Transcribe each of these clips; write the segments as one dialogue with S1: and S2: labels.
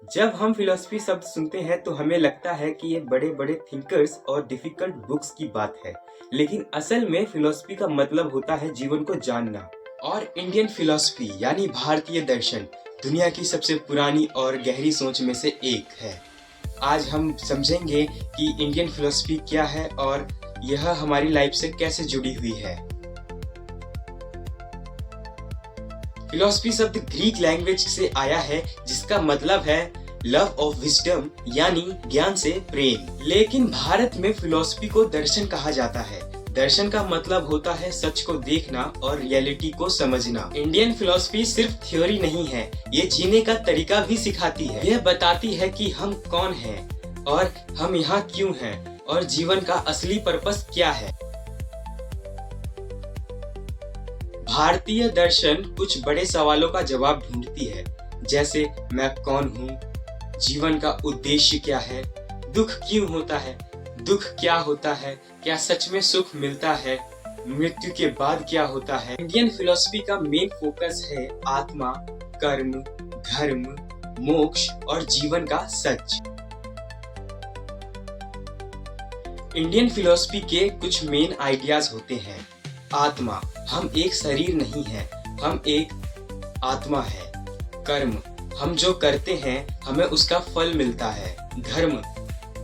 S1: जब हम फिलॉसफी शब्द सुनते हैं तो हमें लगता है कि ये बड़े बड़े थिंकर्स और डिफिकल्ट बुक्स की बात है, लेकिन असल में फिलॉसफी का मतलब होता है जीवन को जानना। और इंडियन फिलॉसफी यानी भारतीय दर्शन दुनिया की सबसे पुरानी और गहरी सोच में से एक है। आज हम समझेंगे कि इंडियन फिलॉसफी क्या है और यह हमारी लाइफ से कैसे जुड़ी हुई है। फिलॉसफी शब्द ग्रीक लैंग्वेज से आया है जिसका मतलब है लव ऑफ विजडम यानी ज्ञान से प्रेम। लेकिन भारत में फिलॉसफी को दर्शन कहा जाता है। दर्शन का मतलब होता है सच को देखना और रियलिटी को समझना। इंडियन फिलॉसफी सिर्फ थ्योरी नहीं है, ये जीने का तरीका भी सिखाती है। यह बताती है कि हम कौन हैं और हम यहाँ क्यों हैं और जीवन का असली पर्पस क्या है। भारतीय दर्शन कुछ बड़े सवालों का जवाब ढूंढती है, जैसे मैं कौन हूँ, जीवन का उद्देश्य क्या है, दुख क्यों होता है, दुख क्या होता है, क्या सच में सुख मिलता है, मृत्यु के बाद क्या होता है। इंडियन फिलॉसफी का मेन फोकस है आत्मा, कर्म, धर्म, मोक्ष और जीवन का सच। इंडियन फिलॉसफी के कुछ मेन आइडियाज होते हैं। आत्मा, हम एक शरीर नहीं है, हम एक आत्मा है। कर्म, हम जो करते हैं हमें उसका फल मिलता है। धर्म,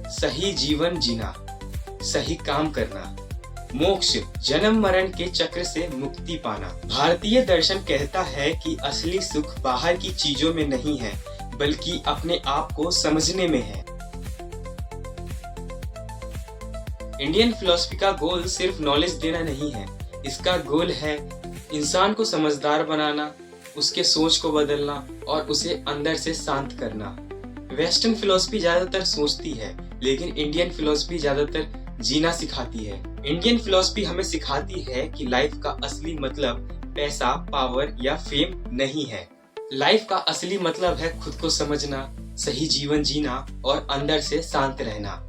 S1: सही जीवन जीना, सही काम करना। मोक्ष, जन्म मरण के चक्र से मुक्ति पाना। भारतीय दर्शन कहता है कि असली सुख बाहर की चीजों में नहीं है, बल्कि अपने आप को समझने में है। इंडियन फिलॉसफी का गोल सिर्फ नॉलेज देना नहीं है, इसका गोल है इंसान को समझदार बनाना, उसके सोच को बदलना और उसे अंदर से शांत करना। वेस्टर्न फिलॉसफी ज्यादातर सोचती है, लेकिन इंडियन फिलॉसफी ज्यादातर जीना सिखाती है। इंडियन फिलॉसफी हमें सिखाती है कि लाइफ का असली मतलब पैसा, पावर या फेम नहीं है। लाइफ का असली मतलब है खुद को समझना, सही जीवन जीना और अंदर से शांत रहना।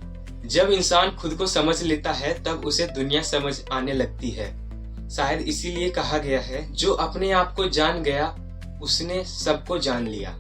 S1: जब इंसान खुद को समझ लेता है तब उसे दुनिया समझ आने लगती है। शायद इसीलिए कहा गया है, जो अपने आप को जान गया उसने सबको जान लिया।